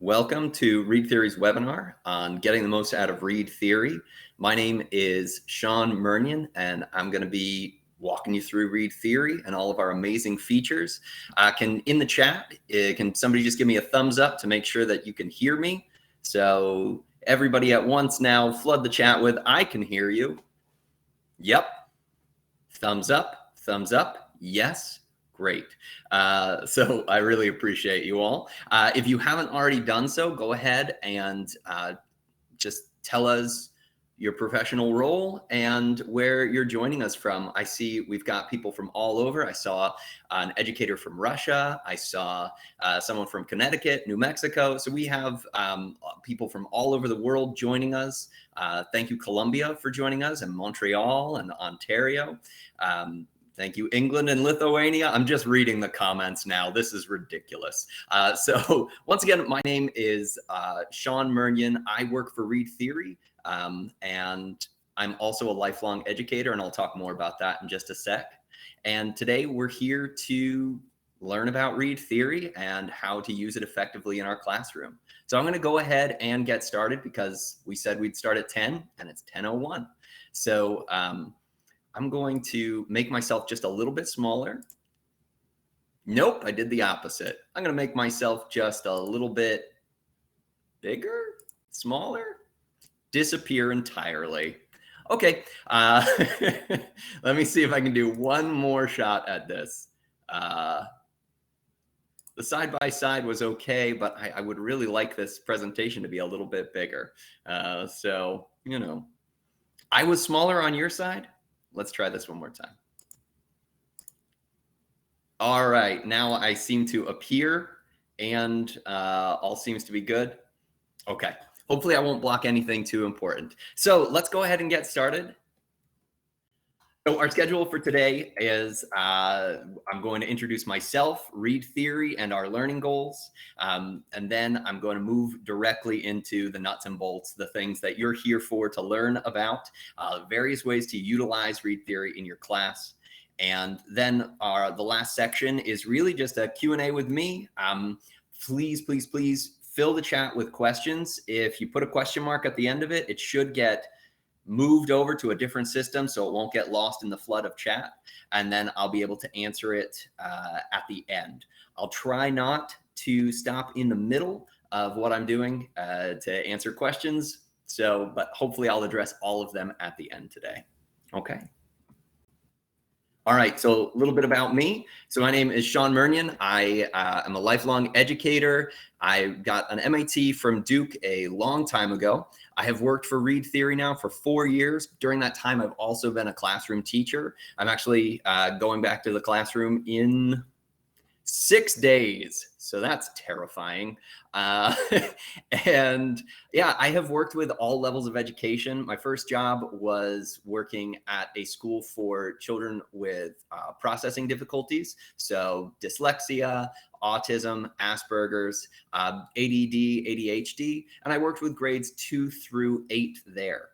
Welcome to Read Theory's webinar on getting the most out of Read Theory. My name is Sean Murnion, and I'm going to be walking you through Read Theory and all of our amazing features. In the chat, can somebody just give me a thumbs up to make sure that you can hear me? So everybody at once now, flood the chat with, I can hear you. Yep. Thumbs up, yes. Great. So I really appreciate you all. If you haven't already done so, go ahead and just tell us your professional role and where you're joining us from. I see we've got people from all over. I saw an educator from Russia. I saw someone from Connecticut, New Mexico. So we have people from all over the world joining us. Thank you, Colombia, for joining us, and Montreal and Ontario. Thank you, England and Lithuania. I'm just reading the comments now. This is ridiculous. So once again, my name is Sean Murnion. I work for Read Theory, and I'm also a lifelong educator, and I'll talk more about that in just a sec. And today we're here to learn about Read Theory and how to use it effectively in our classroom. So I'm going to go ahead and get started because we said we'd start at 10 and it's 10:01. So I'm going to make myself just a little bit smaller. Nope, I did the opposite. I'm going to make myself just a little bit bigger, smaller, disappear entirely. Okay, let me see if I can do one more shot at this. The side-by-side was okay, but I would really like this presentation to be a little bit bigger. So, you know, I was smaller on your side. Let's try this one more time. All right, now I seem to appear and all seems to be good. Okay, hopefully I won't block anything too important. So let's go ahead and get started. So our schedule for today is I'm going to introduce myself, Read Theory, and our learning goals. And then I'm going to move directly into the nuts and bolts, the things that you're here for to learn about, various ways to utilize Read Theory in your class. And then the last section is really just a Q&A with me. Please fill the chat with questions. If you put a question mark at the end of it, it should get moved over to a different system so it won't get lost in the flood of chat, and then I'll be able to answer it at the end. I'll try not to stop in the middle of what I'm doing to answer questions, but hopefully I'll address all of them at the end today. Okay. All right, so a little bit about me. So my name is Sean Murnion. I am a lifelong educator. I got an MAT from Duke a long time ago. I have worked for Read Theory now for 4 years. During that time, I've also been a classroom teacher. I'm actually going back to the classroom in 6 days. So that's terrifying. And yeah, I have worked with all levels of education. My first job was working at a school for children with processing difficulties. So dyslexia, autism, Asperger's, ADD, ADHD, and I worked with grades 2 through 8 there.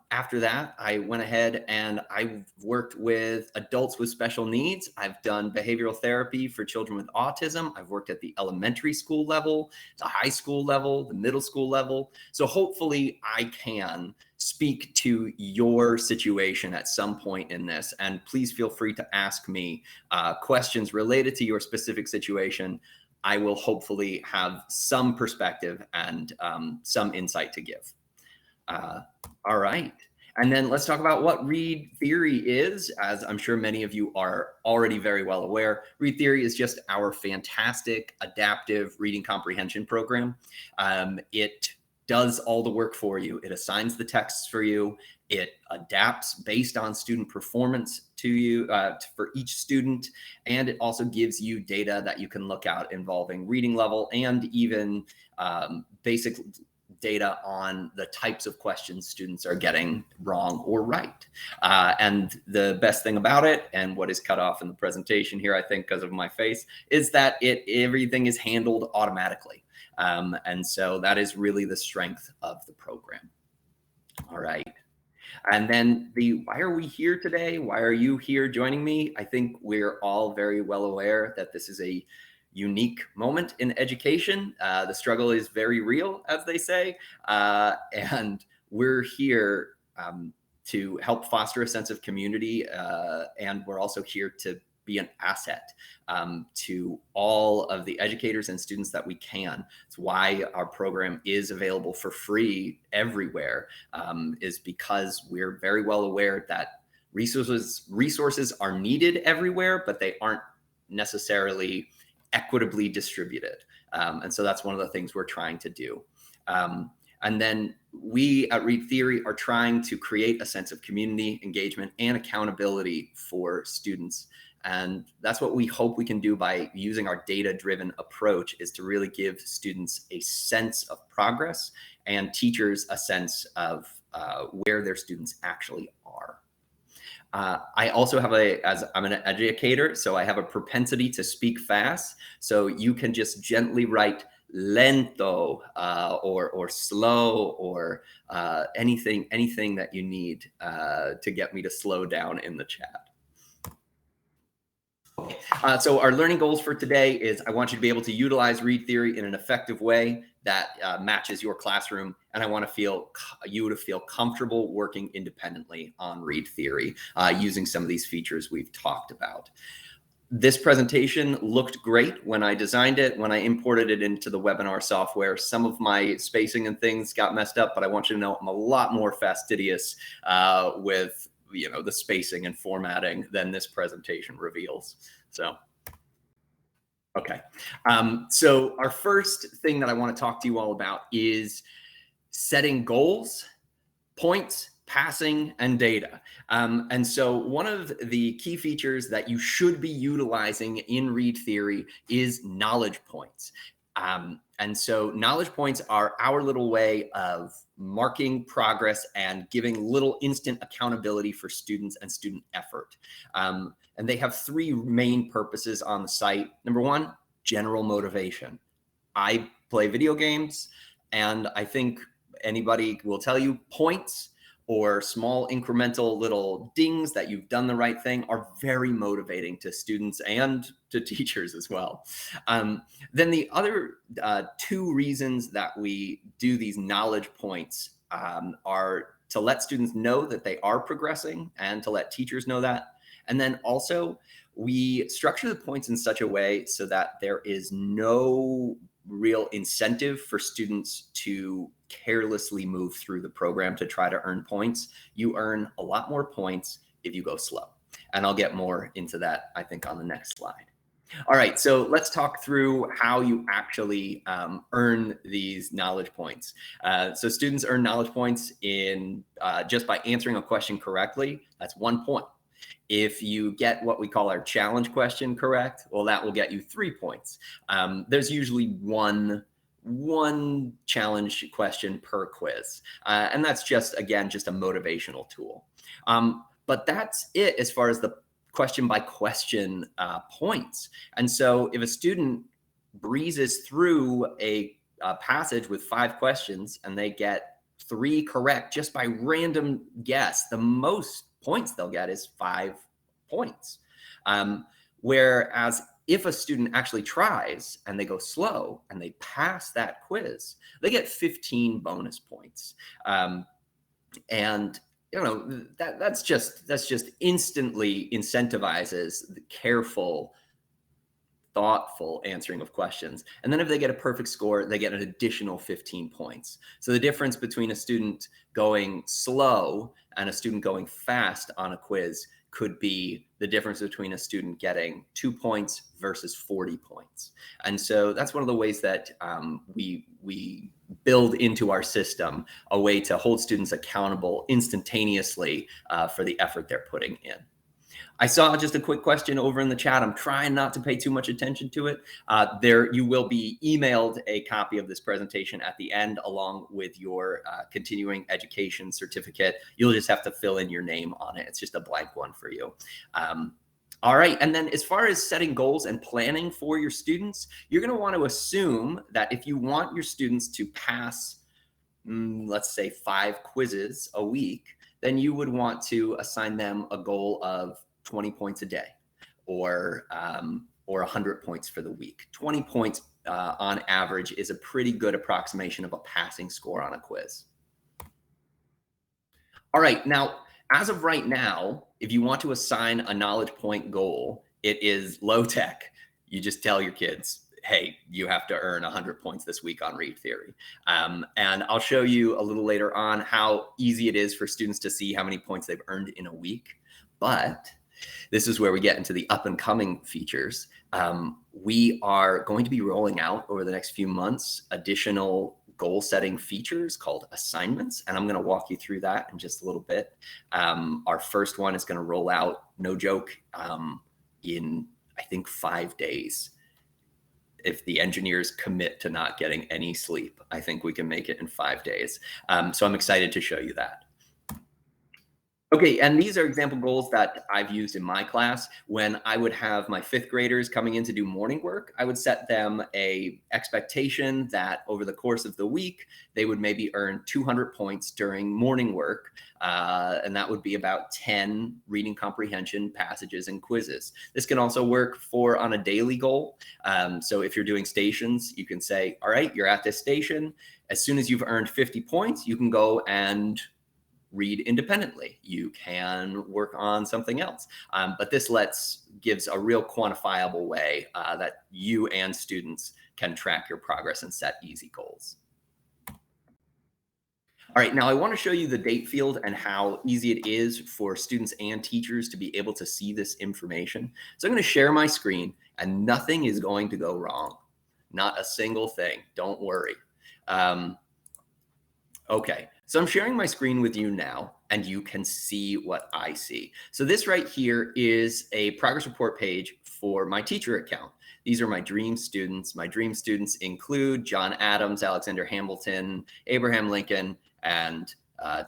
After that, I went ahead and I worked with adults with special needs. I've done behavioral therapy for children with autism. I've worked at the elementary school level, the high school level, the middle school level. So hopefully I can speak to your situation at some point in this. And please feel free to ask me questions related to your specific situation. I will hopefully have some perspective and some insight to give. All right. And then let's talk about what Read Theory is. As I'm sure many of you are already very well aware, Read Theory is just our fantastic adaptive reading comprehension program. It does all the work for you. It assigns the texts for you. It adapts based on student performance to you for each student. And it also gives you data that you can look at involving reading level and even basic data on the types of questions students are getting wrong or right. And the best thing about it, and what is cut off in the presentation here, I think because of my face, is that everything is handled automatically. And so that is really the strength of the program. All right. And then why are we here today? Why are you here joining me? I think we're all very well aware that this is a unique moment in education. The struggle is very real, as they say, and we're here to help foster a sense of community, and we're also here to be an asset to all of the educators and students that we can. It's why our program is available for free everywhere, is because we're very well aware that resources are needed everywhere, but they aren't necessarily equitably distributed. And so that's one of the things we're trying to do. And then we at Read Theory are trying to create a sense of community engagement and accountability for students. And that's what we hope we can do by using our data-driven approach, is to really give students a sense of progress and teachers a sense of where their students actually are. I also have I'm an educator, so I have a propensity to speak fast. So you can just gently write lento or slow or anything that you need to get me to slow down in the chat. So our learning goals for today is, I want you to be able to utilize Read Theory in an effective way that matches your classroom, and I want you to feel comfortable working independently on Read Theory using some of these features we've talked about. This presentation looked great when I designed it. When I imported it into the webinar software, some of my spacing and things got messed up, but I want you to know I'm a lot more fastidious with the spacing and formatting than this presentation reveals. So, okay. So our first thing that I want to talk to you all about is setting goals, points, passing, and data. And so one of the key features that you should be utilizing in Read Theory is knowledge points. And so knowledge points are our little way of marking progress and giving little instant accountability for students and student effort. And they have three main purposes on the site. Number one, general motivation. I play video games, and I think anybody will tell you points or small incremental little dings that you've done the right thing are very motivating to students and to teachers as well. Then the other two reasons that we do these knowledge points are to let students know that they are progressing and to let teachers know that. And then also we structure the points in such a way so that there is no real incentive for students to carelessly move through the program to try to earn points. You earn a lot more points if you go slow. And I'll get more into that, I think, on the next slide. All right, so let's talk through how you actually earn these knowledge points. So students earn knowledge points in just by answering a question correctly. That's 1 point. If you get what we call our challenge question correct, well, that will get you 3 points. There's usually one challenge question per quiz. And that's just, again, just a motivational tool. But that's it as far as the question by question points. And so if a student breezes through a passage with 5 questions and they get 3 correct just by random guess, the most points they'll get is 5 points. Whereas if a student actually tries and they go slow and they pass that quiz, they get 15 bonus points. And that's just instantly incentivizes the careful, thoughtful answering of questions. And then if they get a perfect score, they get an additional 15 points. So the difference between a student going slow and a student going fast on a quiz could be the difference between a student getting 2 points versus 40 points. And so that's one of the ways that we build into our system a way to hold students accountable instantaneously for the effort they're putting in. I saw just a quick question over in the chat. I'm trying not to pay too much attention to it. You will be emailed a copy of this presentation at the end, along with your continuing education certificate. You'll just have to fill in your name on it. It's just a blank one for you. All right, and then as far as setting goals and planning for your students, you're going to want to assume that if you want your students to pass, let's say 5 quizzes a week, then you would want to assign them a goal of 20 points a day, or or 100 points for the week. 20 points on average is a pretty good approximation of a passing score on a quiz. All right, now, as of right now, if you want to assign a knowledge point goal, it is low tech. You just tell your kids, hey, you have to earn 100 points this week on read theory. And I'll show you a little later on how easy it is for students to see how many points they've earned in a week. But this is where we get into the up and coming features. We are going to be rolling out over the next few months additional goal setting features called assignments. And I'm going to walk you through that in just a little bit. Our first one is going to roll out, no joke, in I think 5 days. If the engineers commit to not getting any sleep, I think we can make it in 5 days. So I'm excited to show you that. Okay, and these are example goals that I've used in my class. When I would have my 5th graders coming in to do morning work, I would set them a expectation that over the course of the week, they would maybe earn 200 points during morning work. And that would be about 10 reading comprehension passages and quizzes. This can also work for on a daily goal. So if you're doing stations, you can say, all right, you're at this station. As soon as you've earned 50 points, you can go and read independently. You can work on something else. But this gives a real quantifiable way that you and students can track your progress and set easy goals. All right, now I want to show you the date field and how easy it is for students and teachers to be able to see this information. So I'm going to share my screen and nothing is going to go wrong. Not a single thing. Don't worry. Okay, so I'm sharing my screen with you now, and you can see what I see. So this right here is a progress report page for my teacher account. These are my dream students. My dream students include John Adams, Alexander Hamilton, Abraham Lincoln, and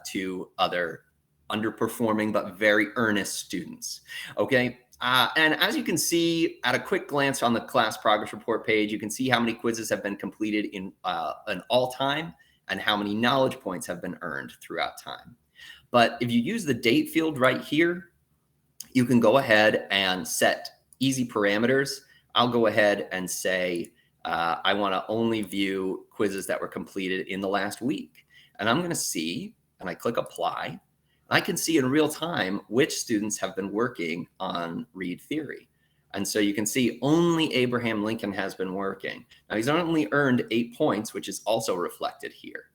2 other underperforming but very earnest students. Okay, and as you can see at a quick glance on the class progress report page, you can see how many quizzes have been completed in an all-time and how many knowledge points have been earned throughout time. But if you use the date field right here, you can go ahead and set easy parameters. I'll go ahead and say, I want to only view quizzes that were completed in the last week. And I'm going to see, and I click apply, I can see in real time which students have been working on read theory. And so you can see only Abraham Lincoln has been working. Now he's only earned 8 points, which is also reflected here.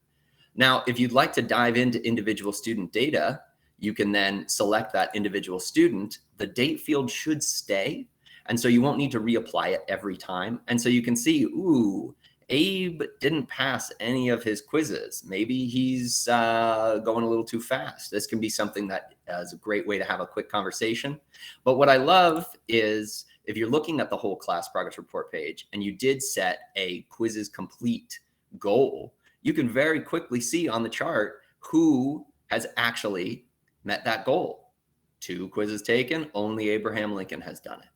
Now, if you'd like to dive into individual student data, you can then select that individual student. The date field should stay. And so you won't need to reapply it every time. And so you can see, ooh, Abe didn't pass any of his quizzes. Maybe he's going a little too fast. This can be something that is a great way to have a quick conversation. But what I love is if you're looking at the whole class progress report page and you did set a quizzes complete goal, you can very quickly see on the chart who has actually met that goal. 2 quizzes taken, only Abraham Lincoln has done it.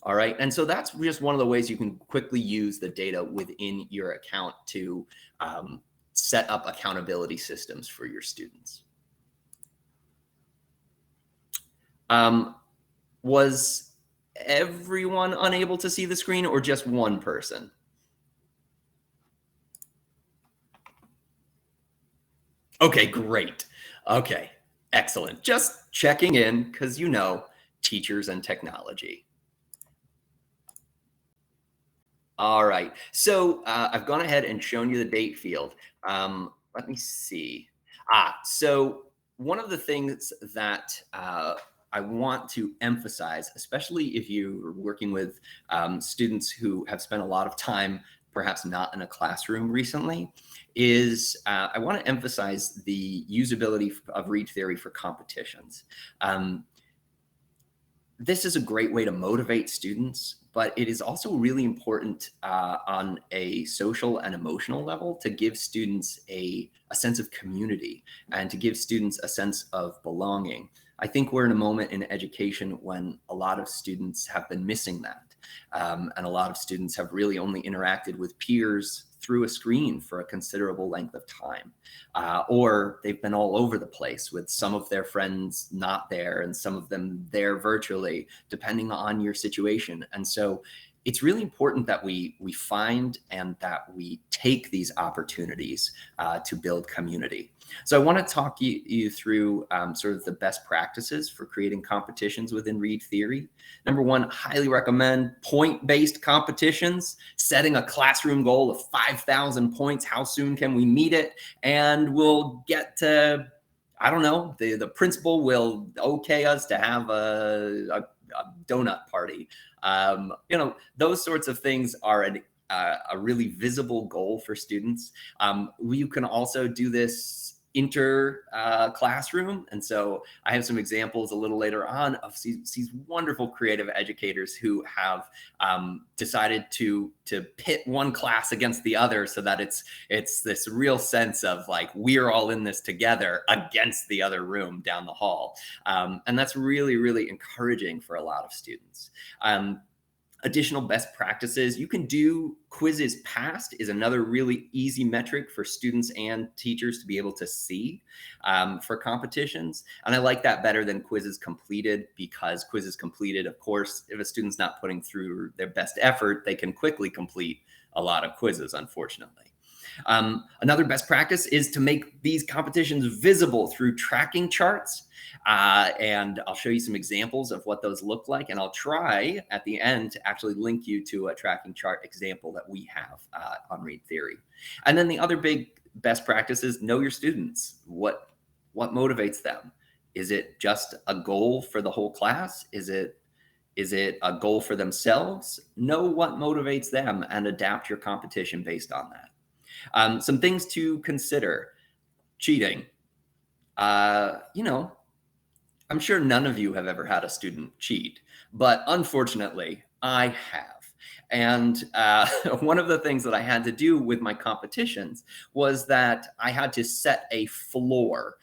All right, and so that's just one of the ways you can quickly use the data within your account to set up accountability systems for your students. Was everyone unable to see the screen or just one person? Okay, great. Okay, excellent. Just checking in because you know, teachers and technology. All right, so I've gone ahead and shown you the date field. Let me see. So one of the things that I want to emphasize, especially if you're working with students who have spent a lot of time perhaps not in a classroom recently, is I want to emphasize the usability of read theory for competitions. This is a great way to motivate students, but it is also really important on a social and emotional level to give students a sense of community and to give students a sense of belonging. I think we're in a moment in education when a lot of students have been missing that. And a lot of students have really only interacted with peers through a screen for a considerable length of time. Or they've been all over the place with some of their friends not there and some of them there virtually, depending on your situation. And so it's really important that we find and that we take these opportunities to build community. So I want to talk you through sort of the best practices for creating competitions within Read Theory. Number one, highly recommend point-based competitions, setting a classroom goal of 5,000 points. How soon can we meet it? And we'll get to, I don't know, the principal will okay us to have a donut party. You know, those sorts of things are a really visible goal for students. You can also do this classroom. And so I have some examples a little later on of these wonderful creative educators who have decided to pit one class against the other so that it's this real sense of like, we're all in this together against the other room down the hall. And that's really, really encouraging for a lot of students. Additional best practices, you can do quizzes passed is another really easy metric for students and teachers to be able to see for competitions. And I like that better than quizzes completed, because quizzes completed, of course, if a student's not putting through their best effort, they can quickly complete a lot of quizzes, unfortunately. Another best practice is to make these competitions visible through tracking charts. And I'll show you some examples of what those look like. And I'll try at the end to actually link you to a tracking chart example that we have on Read Theory. And then the other big best practice is know your students. What motivates them? Is it just a goal for the whole class? Is it a goal for themselves? Know what motivates them and adapt your competition based on that. Some things to consider. Cheating. You know, I'm sure none of you have ever had a student cheat, but unfortunately, I have. And one of the things that I had to do with my competitions was that I had to set a floor,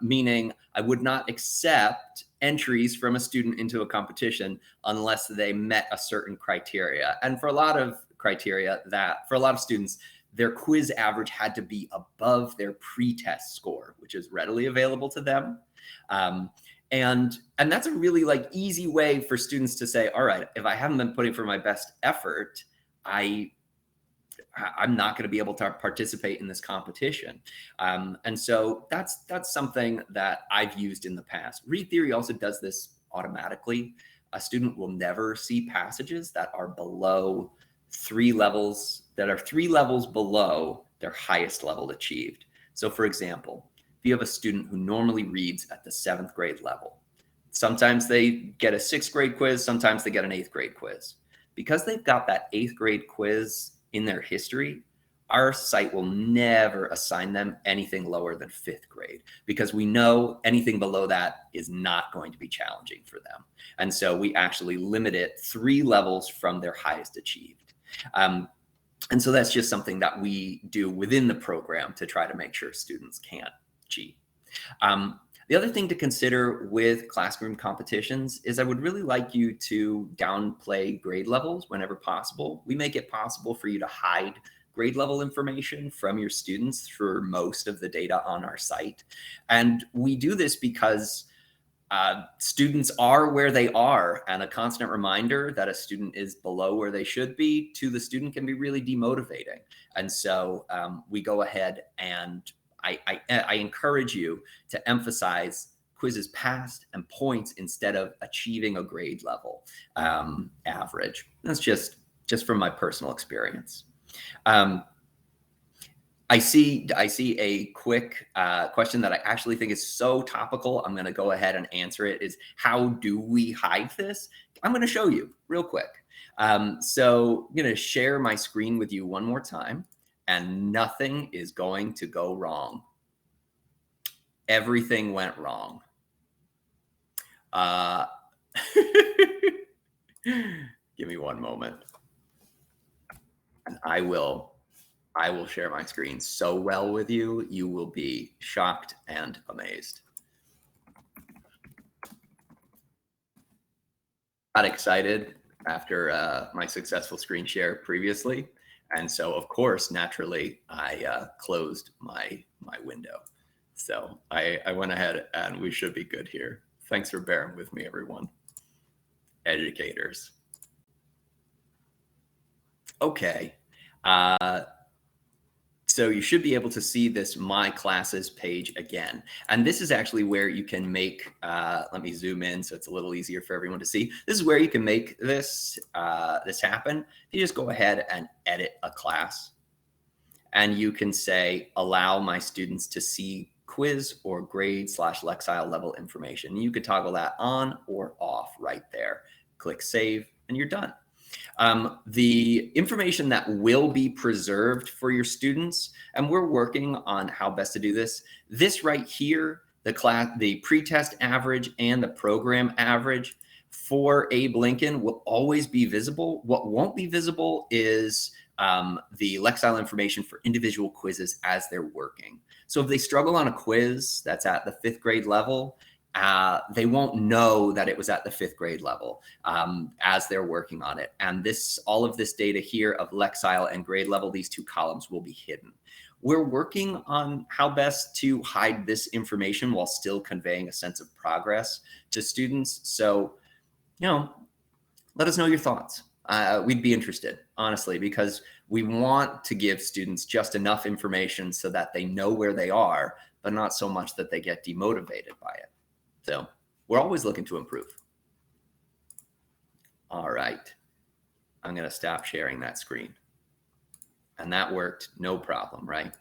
meaning I would not accept entries from a student into a competition unless they met a certain criteria. And for a lot of students, their quiz average had to be above their pre-test score, which is readily available to them. And that's a really like easy way for students to say, all right, if I haven't been putting for my best effort, I'm not going to be able to participate in this competition. And so that's something that I've used in the past. Read Theory also does this automatically. A student will never see passages that are below 3 levels, that are 3 levels below their highest level achieved. So for example, if you have a student who normally reads at the 7th grade level, sometimes they get a 6th grade quiz, sometimes they get an 8th grade quiz. Because they've got that 8th grade quiz in their history, our site will never assign them anything lower than 5th grade, because we know anything below that is not going to be challenging for them. And so we actually limit it 3 levels from their highest achieved. And so that's just something that we do within the program to try to make sure students can't cheat. The other thing to consider with classroom competitions is I would really like you to downplay grade levels whenever possible. We make it possible for you to hide grade level information from your students for most of the data on our site. And we do this because students are where they are, and a constant reminder that a student is below where they should be to the student can be really demotivating. And so we go ahead and I encourage you to emphasize quizzes passed and points instead of achieving a grade level average. That's just from my personal experience. I see a quick question that I actually think is so topical. I'm going to go ahead and answer it. Is how do we hide this? I'm going to show you real quick. So I'm going to share my screen with you one more time, and nothing is going to go wrong. Everything went wrong. Give me one moment, and I will share my screen so well with you, you will be shocked and amazed. Got excited after my successful screen share previously, And so, of course, naturally, I closed my window. So I went ahead and we should be good here. Thanks for bearing with me, everyone. Educators. Okay. So you should be able to see this My Classes page again. And this is actually where you can make, let me zoom in so it's a little easier for everyone to see. This is where you can make this, this happen. You just go ahead and edit a class. And you can say, allow my students to see quiz or grade / Lexile level information. You could toggle that on or off right there. Click save and you're done. The information that will be preserved for your students, and we're working on how best to do this. This right here, the pretest average and the program average for Abe Lincoln will always be visible. What won't be visible is the Lexile information for individual quizzes as they're working. So if they struggle on a quiz that's at the 5th grade level, they won't know that it was at the 5th grade level as they're working on it. And all of this data here of Lexile and grade level, these 2 columns will be hidden. We're working on how best to hide this information while still conveying a sense of progress to students. So, let us know your thoughts. We'd be interested, honestly, because we want to give students just enough information so that they know where they are, but not so much that they get demotivated by it. So we're always looking to improve. All right. I'm going to stop sharing that screen. And that worked, no problem, right?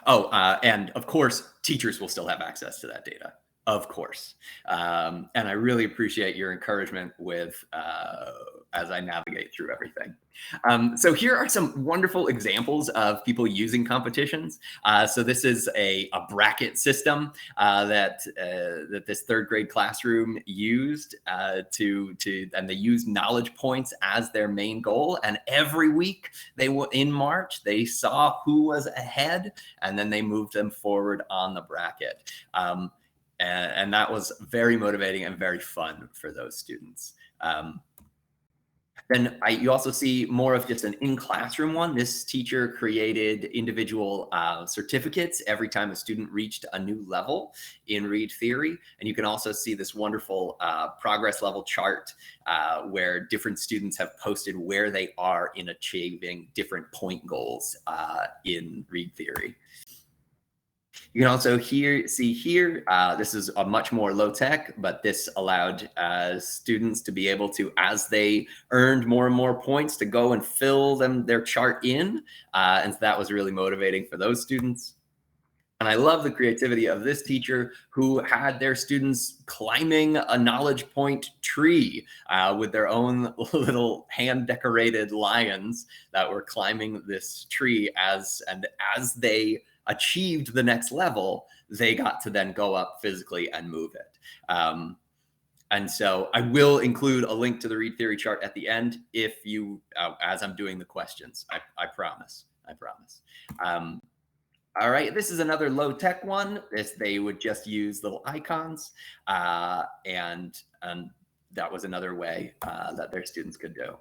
Oh, and of course, teachers will still have access to that data. Of course. And I really appreciate your encouragement with as I navigate through everything. So here are some wonderful examples of people using competitions. So this is a bracket system that this 3rd grade classroom used and they used knowledge points as their main goal. And every week in March, they saw who was ahead and then they moved them forward on the bracket. And that was very motivating and very fun for those students. Then you also see more of just an in-classroom one. This teacher created individual certificates every time a student reached a new level in Read Theory. And you can also see this wonderful progress level chart where different students have posted where they are in achieving different point goals in Read Theory. You can also see here, this is a much more low tech, but this allowed students to be able to, as they earned more and more points, to go and fill their chart in. And so that was really motivating for those students. And I love the creativity of this teacher who had their students climbing a knowledge point tree with their own little hand decorated lions that were climbing this tree as they achieved the next level, they got to then go up physically and move it. And so I will include a link to the Read Theory chart at the end if you, as I'm doing the questions, I promise. All right, this is another low tech one. They would just use little icons and that was another way that their students could do.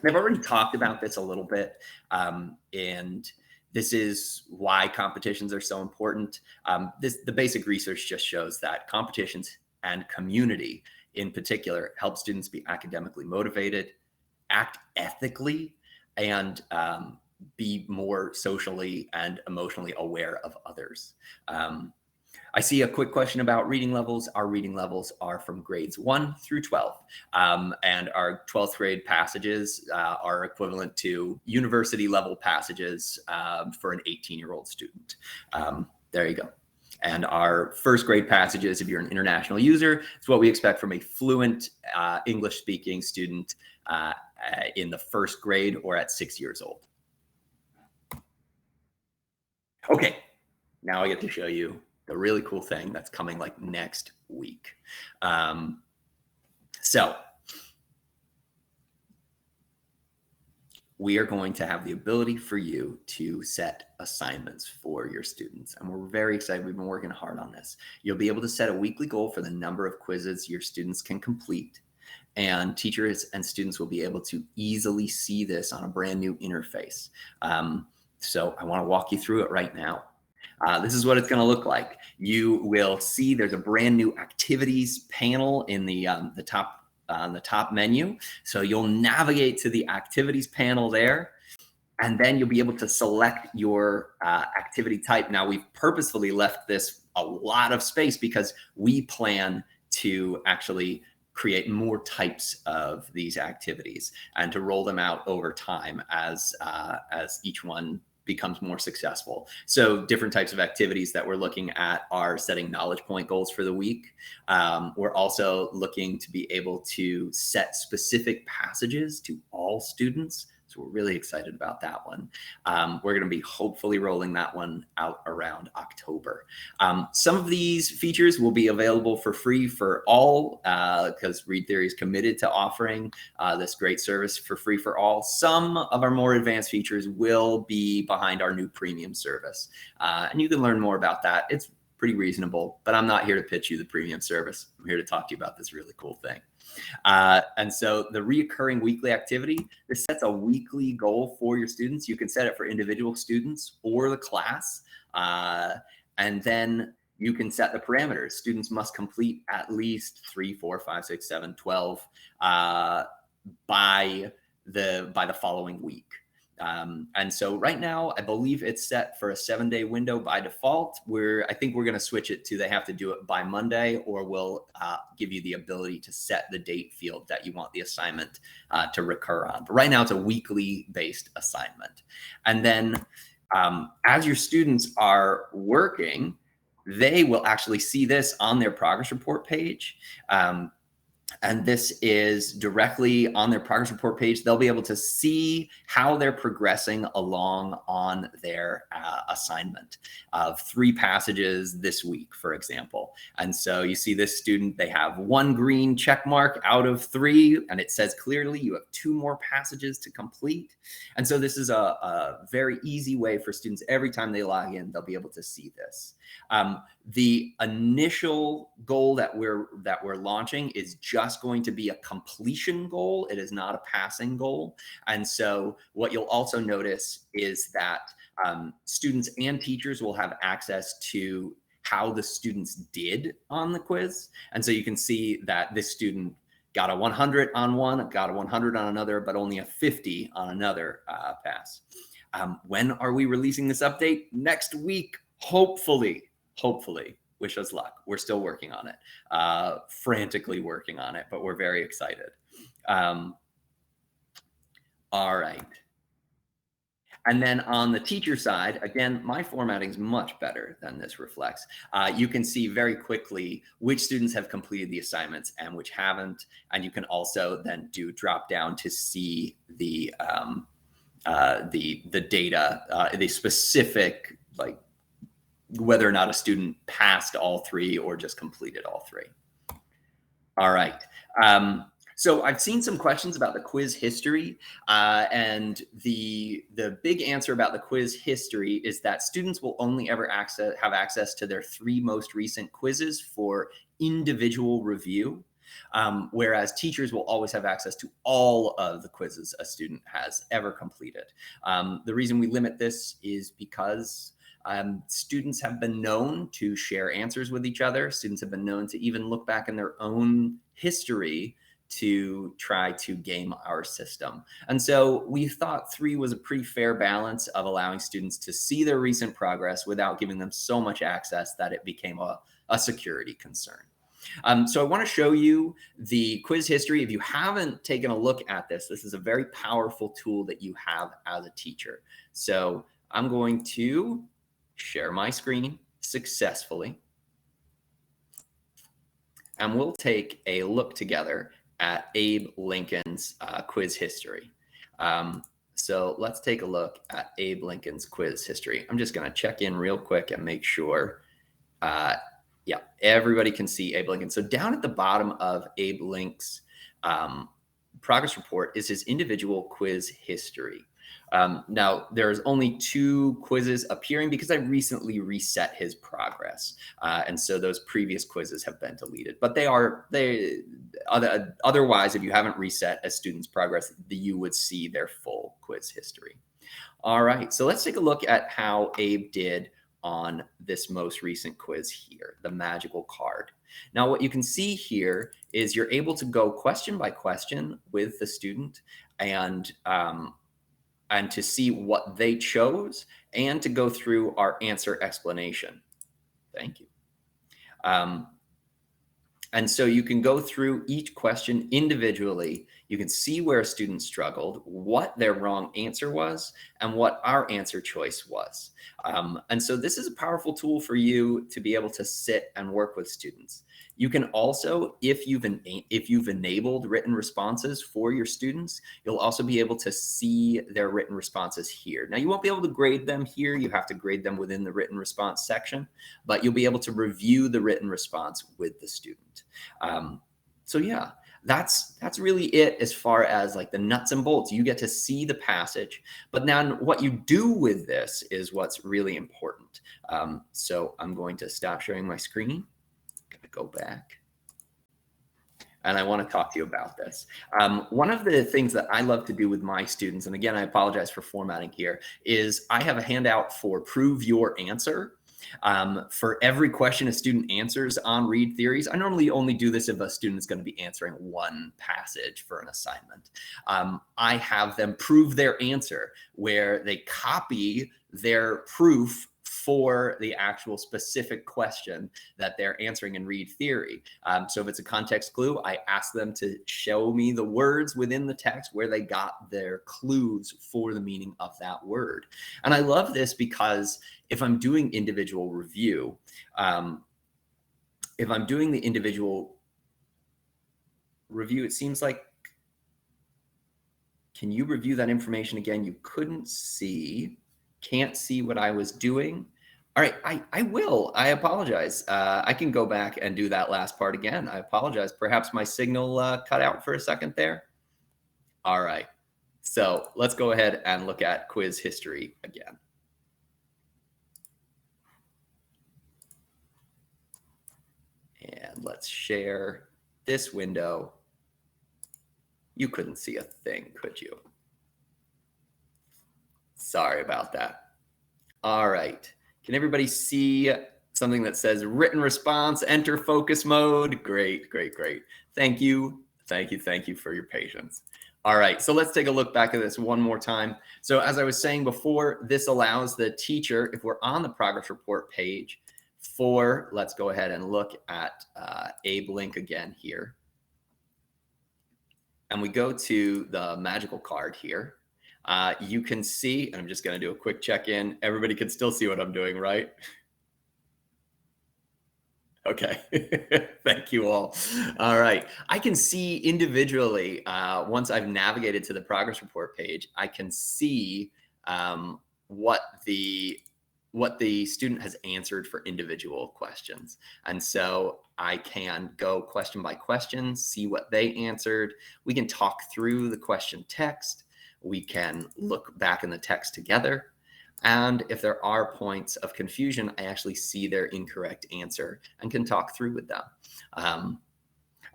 They've already talked about this a little bit and this is why competitions are so important. The basic research just shows that competitions and community in particular help students be academically motivated, act ethically, and be more socially and emotionally aware of others. I see a quick question about reading levels. Our reading levels are from grades 1 through 12. And our 12th grade passages are equivalent to university level passages for an 18-year-old student. There you go. And our 1st grade passages, if you're an international user, it's what we expect from a fluent English speaking student in the 1st grade or at 6 years old. Okay, now I get to show you the really cool thing that's coming like next week. So we are going to have the ability for you to set assignments for your students. And we're very excited. We've been working hard on this. You'll be able to set a weekly goal for the number of quizzes your students can complete. and teachers and students will be able to easily see this on a brand new interface. So I want to walk you through it right now. This is what it's going to look like. You will see there's a brand new activities panel in the top menu. So you'll navigate to the activities panel there, and then you'll be able to select your activity type. Now, we've purposefully left this a lot of space because we plan to actually create more types of these activities and to roll them out over time as each one becomes more successful. So different types of activities that we're looking at are setting knowledge point goals for the week. We're also looking to be able to set specific passages to all students. So we're really excited about that one. We're going to be hopefully rolling that one out around October. Some of these features will be available for free for all because ReadTheory is committed to offering this great service for free for all. Some of our more advanced features will be behind our new premium service. And you can learn more about that. It's pretty reasonable, but I'm not here to pitch you the premium service. I'm here to talk to you about this really cool thing. And so the reoccurring weekly activity, this sets a weekly goal for your students. You can set it for individual students or the class. And then you can set the parameters. Students must complete at least 3, 4, 5, 6, 7, 12 by the following week. And so right now, I believe it's set for a 7-day window by default. I think we're going to switch it to they have to do it by Monday, or we'll give you the ability to set the date field that you want the assignment to recur on. But right now, it's a weekly based assignment. And then as your students are working, they will actually see this on their progress report page. And this is directly on their progress report page. They'll be able to see how they're progressing along on their assignment of 3 passages this week, for example. And so you see this student, they have 1 green check mark out of 3, and it says clearly you have 2 more passages to complete. And so this is a very easy way for students. Every time they log in, they'll be able to see this. The initial goal that we're launching is just going to be a completion goal. It is not a passing goal. And so what you'll also notice is that students and teachers will have access to how the students did on the quiz. And so you can see that this student got a 100 on one, got a 100 on another, but only a 50 on another pass. When are we releasing this update? Next week. Hopefully, wish us luck. We're still working on it, frantically working on it, but we're very excited. All right. And then on the teacher side, again, my formatting is much better than this reflects. You can see very quickly which students have completed the assignments and which haven't. And you can also then do drop down to see the data, the specific, like, whether or not a student passed all 3 or just completed all 3. All right. So I've seen some questions about the quiz history, and the big answer about the quiz history is that students will only ever have access to their 3 most recent quizzes for individual review, whereas teachers will always have access to all of the quizzes a student has ever completed. The reason we limit this is because students have been known to share answers with each other. Students have been known to even look back in their own history to try to game our system. And so we thought 3 was a pretty fair balance of allowing students to see their recent progress without giving them so much access that it became a security concern. So I want to show you the quiz history. If you haven't taken a look at this, this is a very powerful tool that you have as a teacher. So I'm going to share my screen successfully, and we'll take a look together at Abe Lincoln's quiz history. So let's take a look at Abe Lincoln's quiz history. I'm just going to check in real quick and make sure, yeah, everybody can see Abe Lincoln. So down at the bottom of Abe Lincoln's progress report is his individual quiz history. Now, there's only 2 quizzes appearing because I recently reset his progress. And so those previous quizzes have been deleted. But otherwise, if you haven't reset a student's progress, you would see their full quiz history. All right, so let's take a look at how Abe did on this most recent quiz here, the magical card. Now, what you can see here is you're able to go question by question with the student and to see what they chose and to go through our answer explanation. Thank you. And so you can go through each question individually. You can see where a student struggled, what their wrong answer was, and what our answer choice was. And so this is a powerful tool for you to be able to sit and work with students. You can also, if you've enabled written responses for your students, you'll also be able to see their written responses here. Now, you won't be able to grade them here. You have to grade them within the written response section, but you'll be able to review the written response with the student. So yeah, that's really it as far as like the nuts and bolts. You get to see the passage, but then what you do with this is what's really important. So I'm going to stop sharing my screen. Go back. And I want to talk to you about this. One of the things that I love to do with my students, and again, I apologize for formatting here, is I have a handout for Prove Your Answer. For every question a student answers on Read Theories, I normally only do this if a student is going to be answering one passage for an assignment. I have them prove their answer, where they copy their proof for the actual specific question that they're answering in Read Theory. So if it's a context clue, I ask them to show me the words within the text where they got their clues for the meaning of that word. And I love this because if I'm doing individual review, it seems like, can you review that information again? You can't see what I was doing. All right, I will. I apologize. I can go back and do that last part again. I apologize. Perhaps my signal cut out for a second there. All right, so let's go ahead and look at quiz history again. And let's share this window. You couldn't see a thing, could you? Sorry about that. All right. Can everybody see something that says written response, enter focus mode? Great, great, great. Thank you. Thank you. Thank you for your patience. All right, so let's take a look back at this one more time. So as I was saying before, this allows the teacher, if we're on the progress report page, let's go ahead and look at Abe link again here. And we go to the magical card here. You can see, and I'm just going to do a quick check-in. Everybody can still see what I'm doing, right? Okay, thank you all. All right, I can see individually, once I've navigated to the progress report page, I can see what the student has answered for individual questions. And so I can go question by question, see what they answered. We can talk through the question text. We can look back in the text together. And if there are points of confusion, I actually see their incorrect answer and can talk through with them.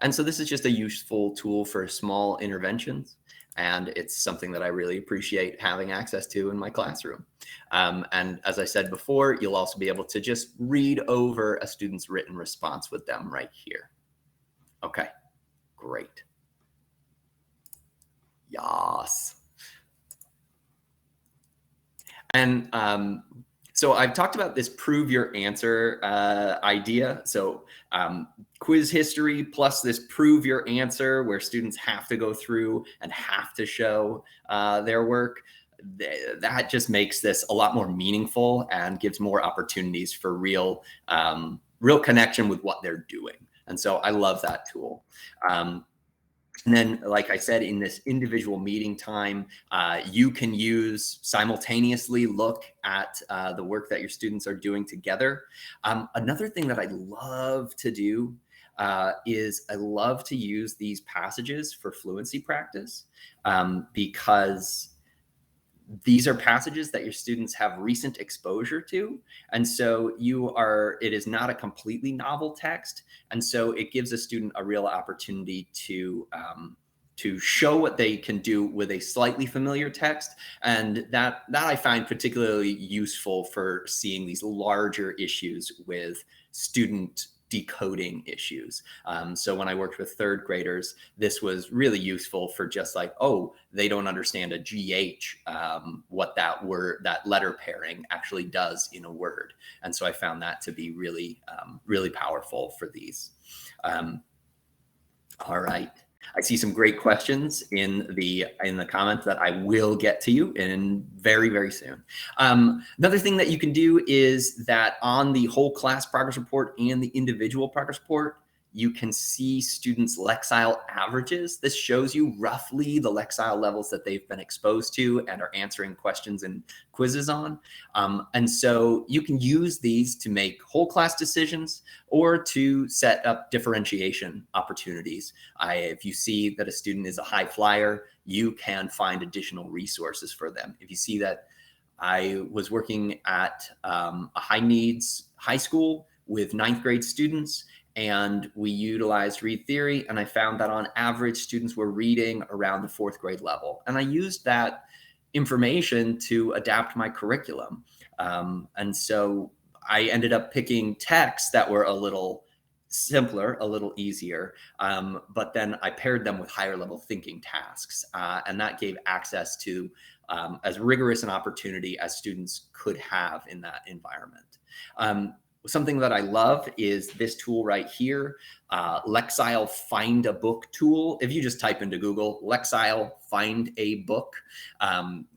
And so this is just a useful tool for small interventions. And it's something that I really appreciate having access to in my classroom. And as I said before, you'll also be able to just read over a student's written response with them right here. Okay, great. Yes. And so I've talked about this prove your answer idea. So quiz history plus this prove your answer where students have to go through and have to show their work. That just makes this a lot more meaningful and gives more opportunities for real connection with what they're doing. And so I love that tool. And then, like I said, in this individual meeting time, you can simultaneously look at the work that your students are doing together. Another thing that I love to do is I love to use these passages for fluency practice because these are passages that your students have recent exposure to. And so it is not a completely novel text. And so it gives a student a real opportunity to show what they can do with a slightly familiar text. And that I find particularly useful for seeing these larger issues with student decoding issues. So when I worked with third graders, this was really useful for just like, oh, they don't understand a GH, what that letter pairing actually does in a word. And so I found that to be really, really powerful for these. All right. I see some great questions in the comments that I will get to you in very, very soon. Another thing that you can do is that on the whole class progress report and the individual progress report, you can see students' Lexile averages. This shows you roughly the Lexile levels that they've been exposed to and are answering questions and quizzes on. And so you can use these to make whole class decisions or to set up differentiation opportunities. If you see that a student is a high flyer, you can find additional resources for them. If you see that I was working at a high needs high school with 9th grade students, and we utilized Read Theory, and I found that on average, students were reading around the 4th grade level. And I used that information to adapt my curriculum. And so I ended up picking texts that were a little simpler, a little easier, but then I paired them with higher level thinking tasks. And that gave access to as rigorous an opportunity as students could have in that environment. Something that I love is this tool right here, Lexile Find a Book tool. If you just type into Google, Lexile Find a Book,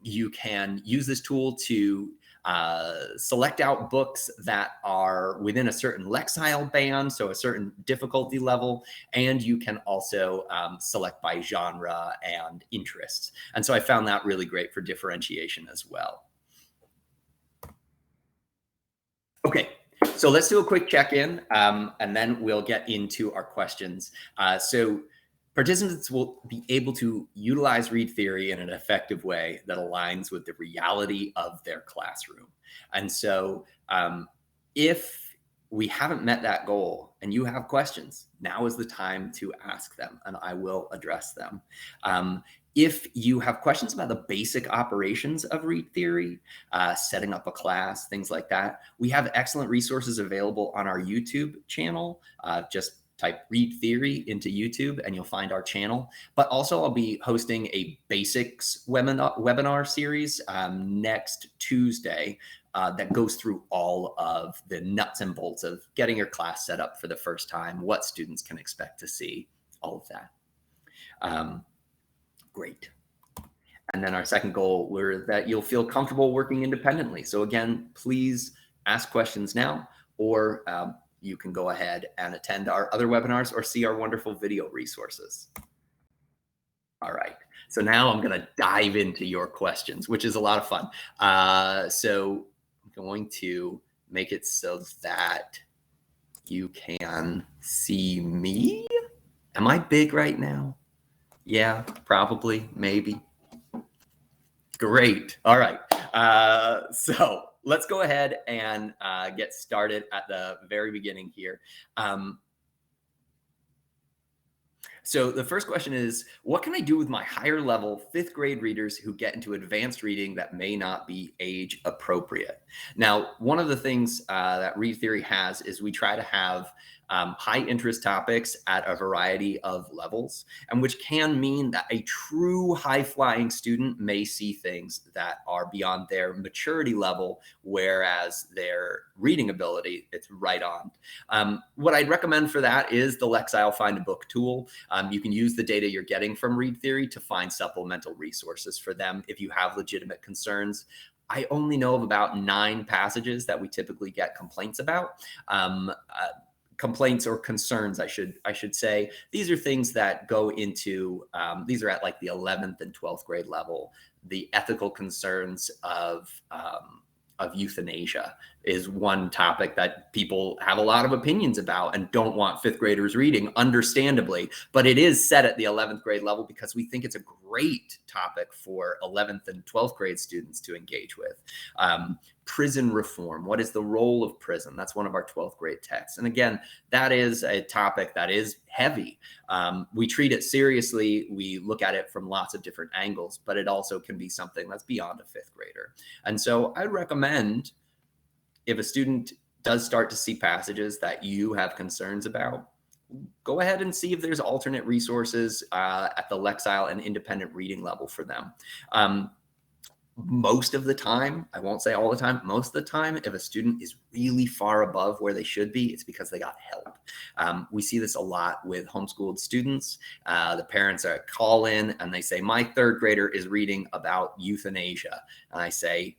you can use this tool to select out books that are within a certain Lexile band, so a certain difficulty level, and you can also select by genre and interests. And so I found that really great for differentiation as well. Okay. So let's do a quick check-in, and then we'll get into our questions. So participants will be able to utilize Read Theory in an effective way that aligns with the reality of their classroom. And so if we haven't met that goal and you have questions, now is the time to ask them, and I will address them. If you have questions about the basic operations of Read Theory, setting up a class, things like that, we have excellent resources available on our YouTube channel. Just type Read Theory into YouTube and you'll find our channel. But also I'll be hosting a basics webinar series next Tuesday that goes through all of the nuts and bolts of getting your class set up for the first time, what students can expect to see, all of that. Great. And then our second goal were that you'll feel comfortable working independently. So again, please ask questions now, or you can go ahead and attend our other webinars or see our wonderful video resources. All right. So now I'm going to dive into your questions, which is a lot of fun. So I'm going to make it so that you can see me. Am I big right now? Yeah, probably, maybe. Great. All right. So let's go ahead and get started at the very beginning here. So the first question is, what can I do with my higher level 5th grade readers who get into advanced reading that may not be age appropriate? Now, one of the things that Read Theory has is we try to have high interest topics at a variety of levels, and which can mean that a true high flying student may see things that are beyond their maturity level, whereas their reading ability, it's right on. What I'd recommend for that is the Lexile Find a Book tool. You can use the data you're getting from Read Theory to find supplemental resources for them if you have legitimate concerns. I only know of about 9 passages that we typically get complaints about. Complaints or concerns, I should say. These are things that go into, these are at like the 11th and 12th grade level, the ethical concerns of euthanasia is one topic that people have a lot of opinions about and don't want fifth graders reading, understandably. But it is set at the 11th grade level because we think it's a great topic for 11th and 12th grade students to engage with. Prison reform. What is the role of prison? That's one of our 12th grade texts. And again, that is a topic that is heavy. We treat it seriously. We look at it from lots of different angles, but it also can be something that's beyond a fifth grader. And so I'd recommend, if a student does start to see passages that you have concerns about, go ahead and see if there's alternate resources at the Lexile and independent reading level for them. Most of the time, I won't say all the time, most of the time, if a student is really far above where they should be, it's because they got help. We see this a lot with homeschooled students. The parents call in and they say, my third grader is reading about euthanasia. And I say,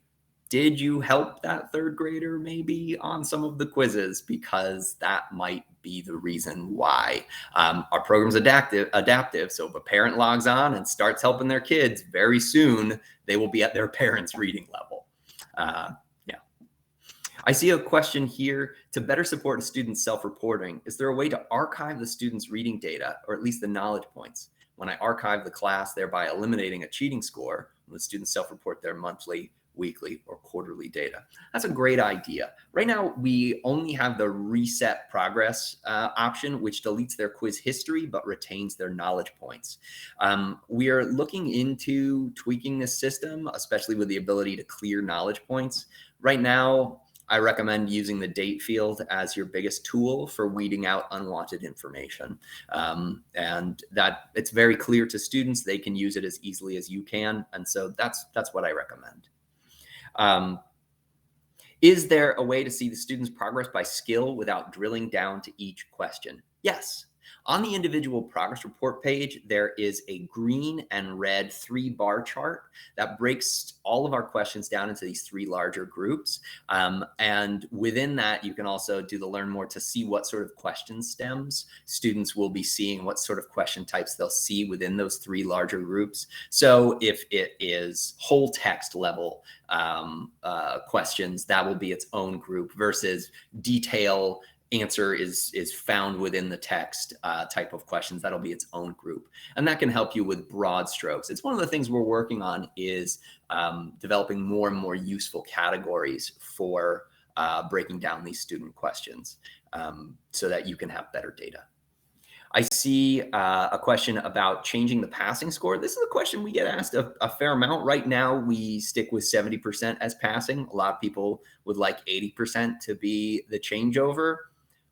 did you help that third grader maybe on some of the quizzes? Because that might be the reason why. Our program's adaptive. So if a parent logs on and starts helping their kids, very soon they will be at their parents' reading level. Yeah. I see a question here. To better support a student's self-reporting, is there a way to archive the student's reading data, or at least the knowledge points? When I archive the class, thereby eliminating a cheating score, when the students self-report their monthly, weekly, or quarterly data. That's a great idea. Right now, we only have the reset progress option, which deletes their quiz history, but retains their knowledge points. We are looking into tweaking this system, especially with the ability to clear knowledge points. Right now, I recommend using the date field as your biggest tool for weeding out unwanted information. And that it's very clear to students. They can use it as easily as you can. And so that's what I recommend. Is there a way to see the student's progress by skill without drilling down to each question? Yes. On the individual progress report page, there is a green and red 3-bar chart that breaks all of our questions down into these 3 larger groups. And within that, you can also do the learn more to see what sort of question stems students will be seeing, what sort of question types they'll see within those 3 larger groups. So if it is whole text level questions, that will be its own group, versus detail answer is found within the text type of questions. That'll be its own group. And that can help you with broad strokes. It's one of the things we're working on, is developing more and more useful categories for breaking down these student questions so that you can have better data. I see a question about changing the passing score. This is a question we get asked a fair amount. Right now, we stick with 70% as passing. A lot of people would like 80% to be the changeover.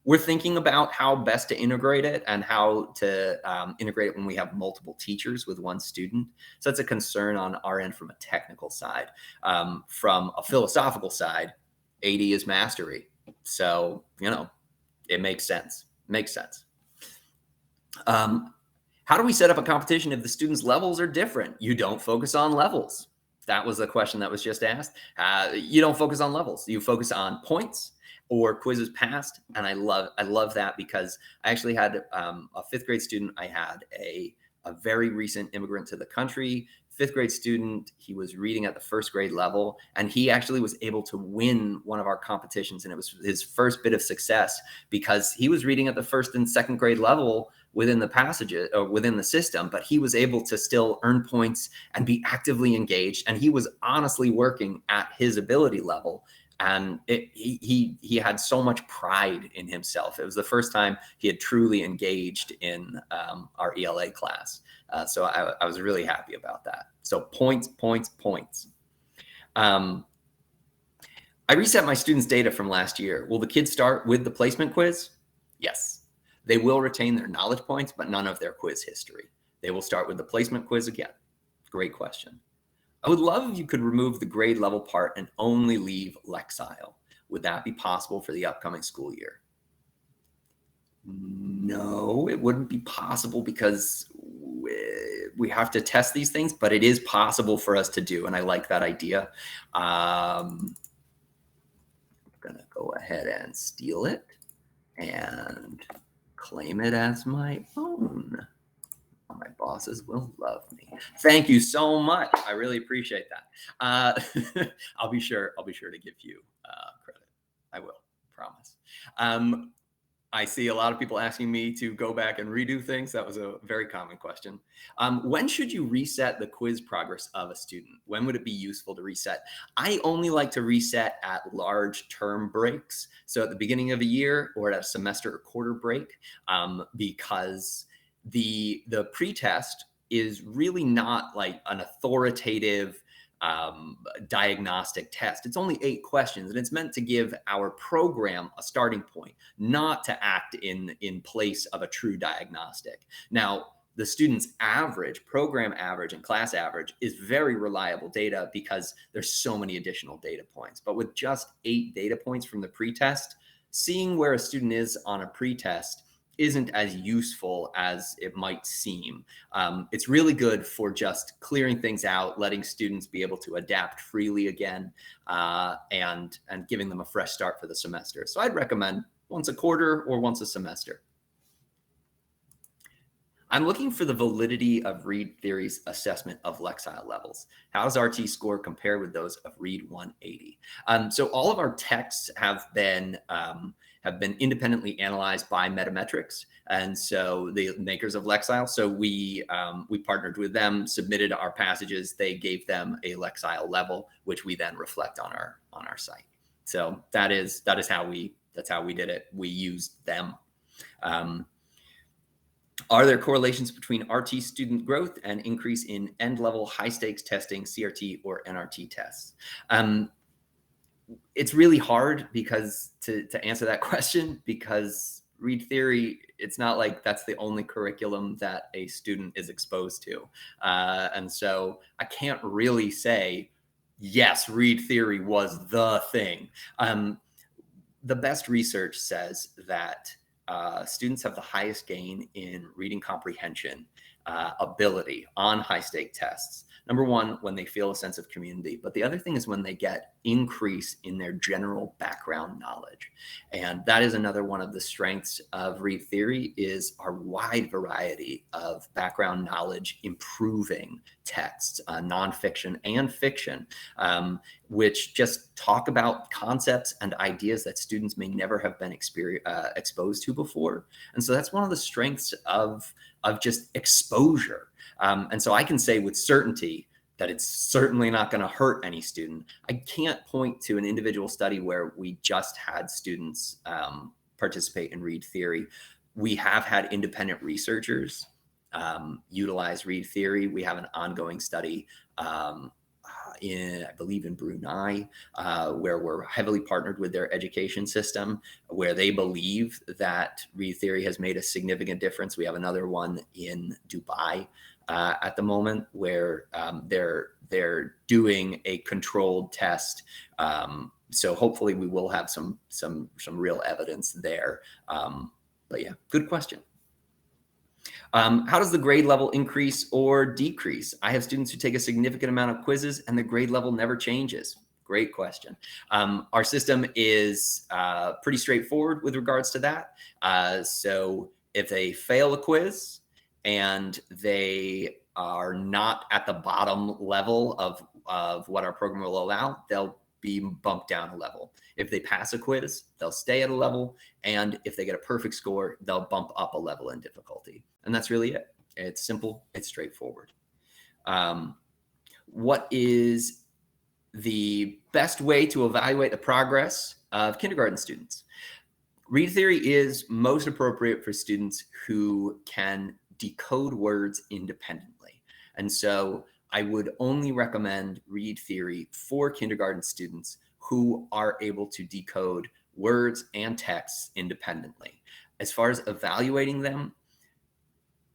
We're thinking about how best to integrate it, and how to integrate it when we have multiple teachers with one student. So that's a concern on our end from a technical side. From a philosophical side, 80 is mastery. So, it makes sense. How do we set up a competition if the students' levels are different? You don't focus on levels. That was the question that was just asked. You don't focus on levels. You focus on points or quizzes passed. And I love that, because I actually had a 5th grade student. I had a very recent immigrant to the country, 5th grade student. He was reading at the 1st grade level, and he actually was able to win one of our competitions. And it was his first bit of success, because he was reading at the 1st and 2nd grade level within the passages or within the system, but he was able to still earn points and be actively engaged. And he was honestly working at his ability level. And he had so much pride in himself. It was the first time he had truly engaged in our ELA class. So I was really happy about that. So points. I reset my students' data from last year. Will the kids start with the placement quiz? Yes. They will retain their knowledge points, but none of their quiz history. They will start with the placement quiz again. Great question. I would love if you could remove the grade level part and only leave Lexile. Would that be possible for the upcoming school year? No, it wouldn't be possible, because we have to test these things, but it is possible for us to do. And I like that idea. I'm going to go ahead and steal it and claim it as my own. My bosses will love me. Thank you so much. I really appreciate that. I'll be sure to give you credit. I will, promise. I see a lot of people asking me to go back and redo things. That was a very common question. When should you reset the quiz progress of a student? When would it be useful to reset? I only like to reset at large term breaks. So at the beginning of a year or at a semester or quarter break, because the pretest is really not like an authoritative diagnostic test. It's only 8 questions, and it's meant to give our program a starting point, not to act in place of a true diagnostic. Now, the student's average, program average, and class average is very reliable data because there's so many additional data points. But with just 8 data points from the pretest, seeing where a student is on a pretest isn't as useful as it might seem. It's really good for just clearing things out, letting students be able to adapt freely again, and giving them a fresh start for the semester. So I'd recommend once a quarter or once a semester. I'm looking for the validity of Read Theory's assessment of Lexile levels. How does RT score compare with those of Read 180? So all of our texts have been independently analyzed by Metametrics, and so the makers of Lexile. So we partnered with them, submitted our passages. They gave them a Lexile level, which we then reflect on our site. So that's how we did it. We used them. Are there correlations between RT student growth and increase in end-level high-stakes testing, CRT or NRT tests? It's really hard because to answer that question, because Read Theory, it's not like that's the only curriculum that a student is exposed to. And so I can't really say, yes, Read Theory was the thing. The best research says that students have the highest gain in reading comprehension ability on high-stake tests. Number one, when they feel a sense of community, but the other thing is when they get increase in their general background knowledge. And that is another one of the strengths of Read Theory is our wide variety of background knowledge improving texts, nonfiction and fiction, which just talk about concepts and ideas that students may never have been exposed to before. And so that's one of the strengths of just exposure. And so I can say with certainty that it's certainly not going to hurt any student. I can't point to an individual study where we just had students participate in Read Theory. We have had independent researchers utilize Read Theory. We have an ongoing study I believe in Brunei, where we're heavily partnered with their education system, where they believe that Read Theory has made a significant difference. We have another one in Dubai at the moment where they're doing a controlled test. So hopefully we will have some real evidence there. But yeah, good question. How does the grade level increase or decrease? I have students who take a significant amount of quizzes and the grade level never changes. Great question. Our system is pretty straightforward with regards to that. So if they fail a quiz and they are not at the bottom level of what our program will allow, they'll be bumped down a level. If they pass a quiz, they'll stay at a level. And if they get a perfect score, they'll bump up a level in difficulty. And that's really it. It's simple. It's straightforward. What is the best way to evaluate the progress of kindergarten students? Read Theory is most appropriate for students who can decode words independently. And so I would only recommend Read Theory for kindergarten students who are able to decode words and texts independently. As far as evaluating them,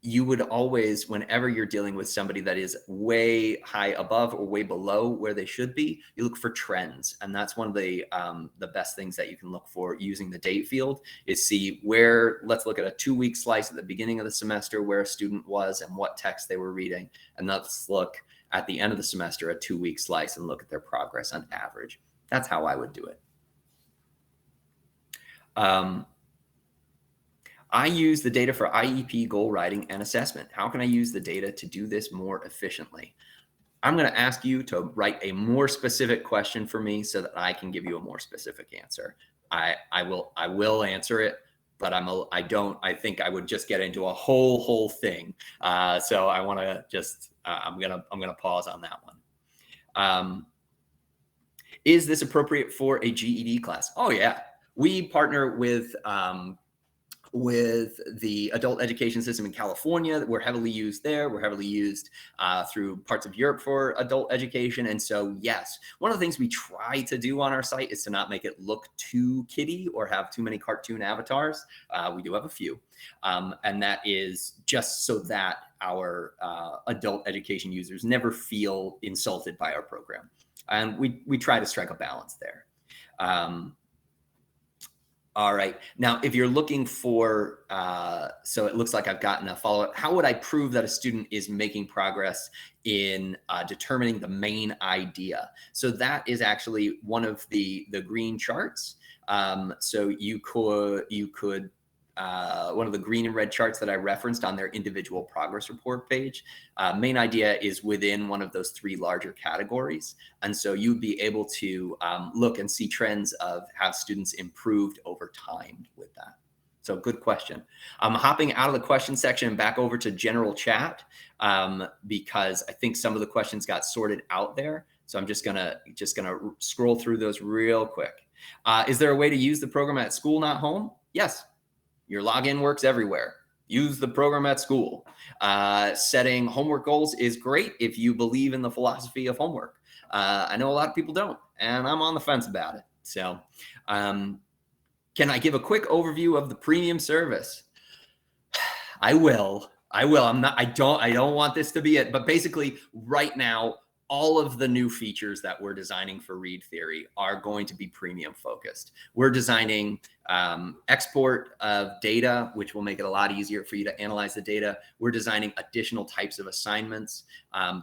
you would always, whenever you're dealing with somebody that is way high above or way below where they should be, you look for trends. And that's one of the best things that you can look for using the date field is see where, let's look at a 2-week slice at the beginning of the semester where a student was and what text they were reading. And let's look at the end of the semester, a 2-week slice, and look at their progress on average. That's how I would do it. I use the data for IEP goal writing and assessment. How can I use the data to do this more efficiently? I'm going to ask you to write a more specific question for me so that I can give you a more specific answer. I will answer it, but I think I would just get into a whole thing. So I want to just, I'm going to pause on that one. Is this appropriate for a GED class? Oh yeah. We partner with the adult education system in California. We're heavily used there. We're heavily used through parts of Europe for adult education. And so, yes, one of the things we try to do on our site is to not make it look too kiddie or have too many cartoon avatars. We do have a few. And that is just so that our adult education users never feel insulted by our program. And we try to strike a balance there. All right. Now, if you're looking for, so it looks like I've gotten a follow-up. How would I prove that a student is making progress in determining the main idea? So that is actually one of the green charts. So you could one of the green and red charts that I referenced on their individual progress report page. Main idea is within one of those three larger categories. And so you'd be able to look and see trends of have students improved over time with that. So good question. I'm hopping out of the question section and back over to general chat because I think some of the questions got sorted out there. So I'm just gonna scroll through those real quick. Is there a way to use the program at school, not home? Yes. Your login works everywhere. Use the program at school. Setting homework goals is great if you believe in the philosophy of homework. I know a lot of people don't, and I'm on the fence about it. So can I give a quick overview of the premium service? I will. I don't want this to be it, but basically right now, all of the new features that we're designing for ReadTheory are going to be premium focused. We're designing export of data, which will make it a lot easier for you to analyze the data. We're designing additional types of assignments,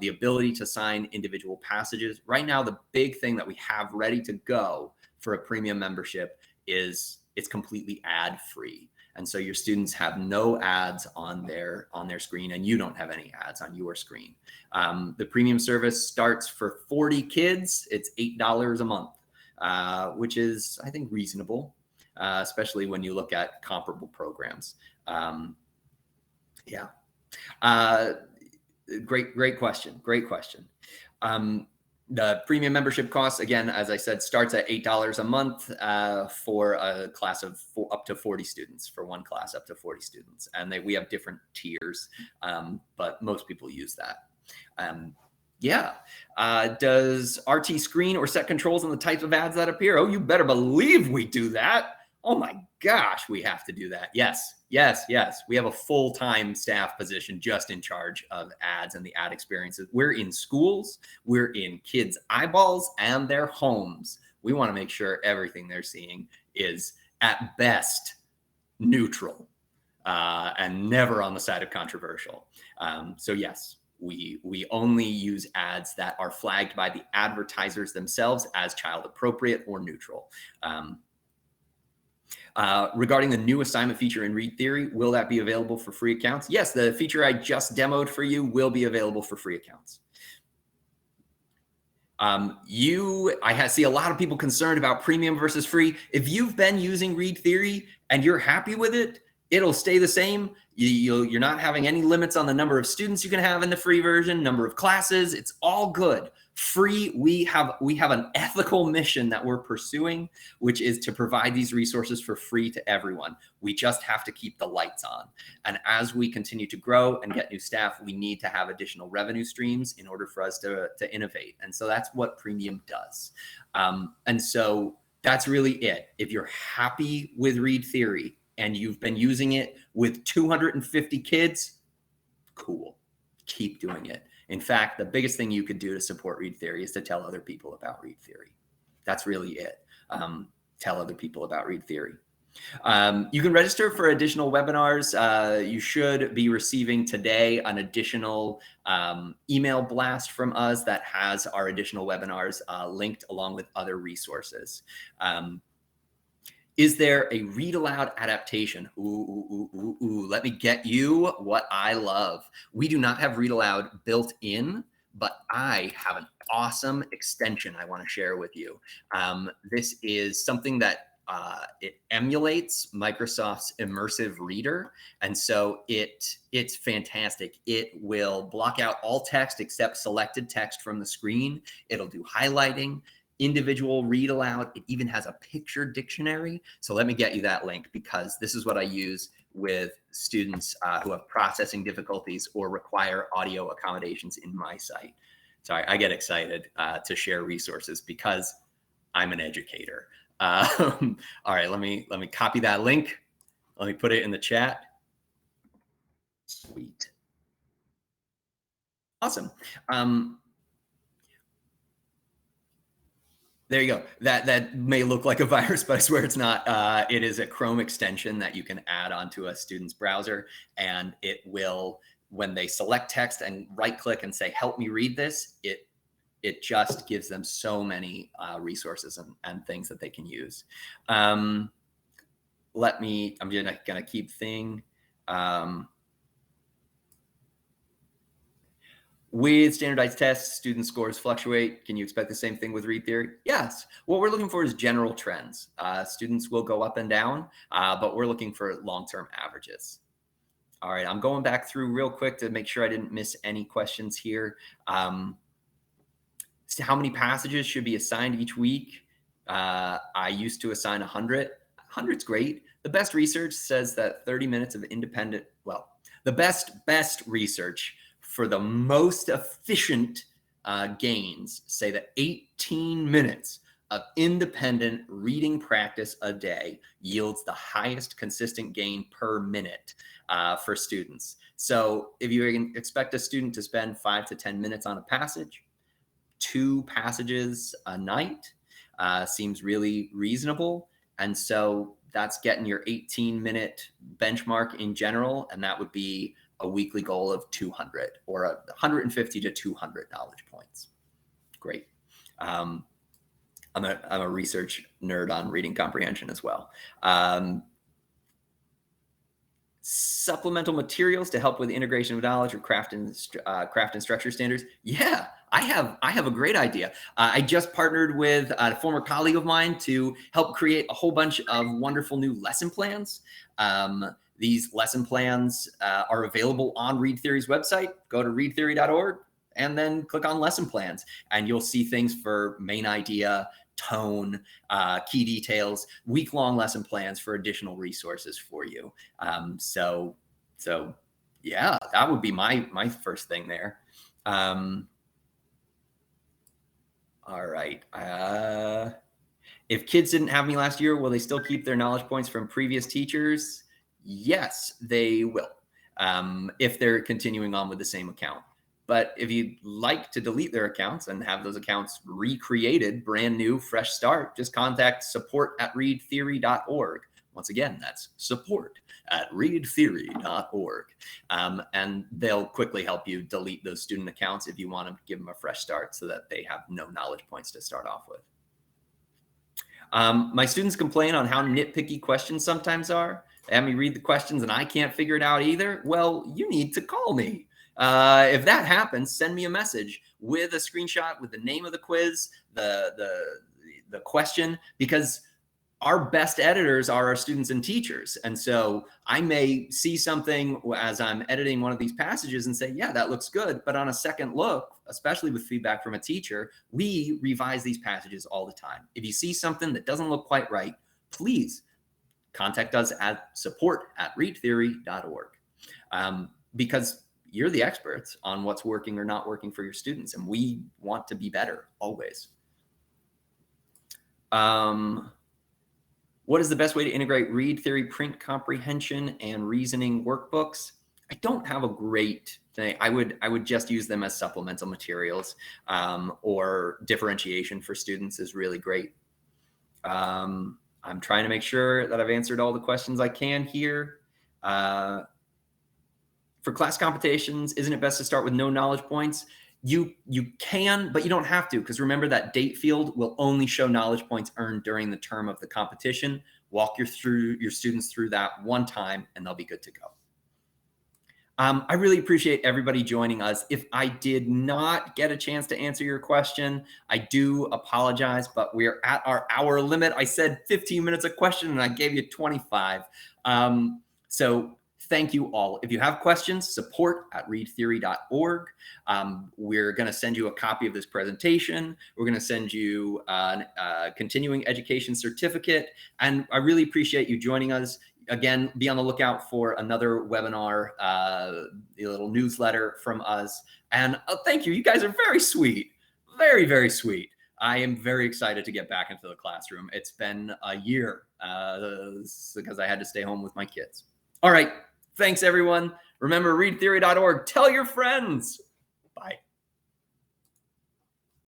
the ability to assign individual passages. Right now, the big thing that we have ready to go for a premium membership is it's completely ad-free. And so your students have no ads on their screen, and you don't have any ads on your screen. The premium service starts for 40 kids. It's $8 a month, which is, I think, reasonable, especially when you look at comparable programs. Yeah. Great question. Great question. The premium membership cost, again, as I said, starts at $8 a month for a class of up to 40 students, for one class up to 40 students. And we have different tiers, but most people use that. Yeah. Does RT screen or set controls on the types of ads that appear? Oh, you better believe we do that. Oh my gosh, we have to do that. Yes. We have a full-time staff position just in charge of ads and the ad experiences. We're in schools, we're in kids' eyeballs and their homes. We want to make sure everything they're seeing is at best neutral and never on the side of controversial. So yes, we only use ads that are flagged by the advertisers themselves as child appropriate or neutral. Regarding the new assignment feature in ReadTheory, will that be available for free accounts? Yes, the feature I just demoed for you will be available for free accounts. I see a lot of people concerned about premium versus free. If you've been using ReadTheory and you're happy with it, it'll stay the same. You're not having any limits on the number of students you can have in the free version, number of classes. It's all good. Free, we have an ethical mission that we're pursuing, which is to provide these resources for free to everyone. We just have to keep the lights on. And as we continue to grow and get new staff, we need to have additional revenue streams in order for us to innovate. And so that's what premium does. And so that's really it. If you're happy with ReadTheory and you've been using it with 250 kids, cool, keep doing it. In fact, the biggest thing you could do to support ReadTheory is to tell other people about ReadTheory. That's really it. Tell other people about ReadTheory. You can register for additional webinars. You should be receiving today an additional email blast from us that has our additional webinars linked along with other resources. Is there a read aloud adaptation? Ooh, let me get you what I love. We do not have read aloud built in, but I have an awesome extension I want to share with you. This is something that it emulates Microsoft's immersive reader, and so it's fantastic. It will block out all text except selected text from the screen. It'll do highlighting, individual read aloud. It even has a picture dictionary. So let me get you that link, because this is what I use with students who have processing difficulties or require audio accommodations in my site. So I get excited to share resources because I'm an educator. All right, let me copy that link. Let me put it in the chat. Sweet. Awesome. There you go. That may look like a virus, but I swear it's not. It is a Chrome extension that you can add onto a student's browser, and it will, when they select text and right click and say, help me read this, it just gives them so many resources and things that they can use. I'm gonna keep thing. With standardized tests, student scores fluctuate. Can you expect the same thing with ReadTheory? Yes. What we're looking for is general trends. Students will go up and down, but we're looking for long-term averages. All right, I'm going back through real quick to make sure I didn't miss any questions here. So how many passages should be assigned each week? I used to assign 100. 100's great. The best research says that 30 minutes of independent, well, the best research for the most efficient gains say that 18 minutes of independent reading practice a day yields the highest consistent gain per minute for students. So if you expect a student to spend 5 to 10 minutes on a passage, 2 passages a night seems really reasonable. And so that's getting your 18-minute benchmark in general, and that would be a weekly goal of 200 or 150 to 200 knowledge points. Great. I'm a research nerd on reading comprehension as well. Supplemental materials to help with integration of knowledge or craft and structure standards. Yeah, I have a great idea. I just partnered with a former colleague of mine to help create a whole bunch of wonderful new lesson plans. These lesson plans are available on ReadTheory's website. Go to readtheory.org and then click on lesson plans, and you'll see things for main idea, tone, key details, week-long lesson plans for additional resources for you. So yeah, that would be my first thing there. All right. If kids didn't have me last year, will they still keep their knowledge points from previous teachers? Yes, they will, if they're continuing on with the same account. But if you'd like to delete their accounts and have those accounts recreated, brand new, fresh start, just contact support@readtheory.org. Once again, that's support@readtheory.org. And they'll quickly help you delete those student accounts if you want to give them a fresh start so that they have no knowledge points to start off with. My students complain on how nitpicky questions sometimes are. They have me read the questions and I can't figure it out either. Well, you need to call me. If that happens, send me a message with a screenshot with the name of the quiz, the question, because our best editors are our students and teachers. And so I may see something as I'm editing one of these passages and say, yeah, that looks good. But on a second look, especially with feedback from a teacher, we revise these passages all the time. If you see something that doesn't look quite right, please contact us at support@readtheory.org. Because you're the experts on what's working or not working for your students, and we want to be better always. What is the best way to integrate ReadTheory print comprehension and reasoning workbooks? I don't have a great thing. I would just use them as supplemental materials, or differentiation for students is really great. I'm trying to make sure that I've answered all the questions I can here. For class competitions, isn't it best to start with no knowledge points? You can, but you don't have to, because remember that date field will only show knowledge points earned during the term of the competition. Walk your students through that one time and they'll be good to go. I really appreciate everybody joining us. If I did not get a chance to answer your question, I do apologize, but we're at our hour limit. I said 15 minutes a question and I gave you 25. So thank you all. If you have questions, support@readtheory.org. We're going to send you a copy of this presentation. We're going to send you a continuing education certificate. And I really appreciate you joining us. Again, be on the lookout for another webinar, a little newsletter from us. And thank you. You guys are very sweet. Very, very sweet. I am very excited to get back into the classroom. It's been a year because I had to stay home with my kids. All right. Thanks, everyone. Remember, readtheory.org. Tell your friends.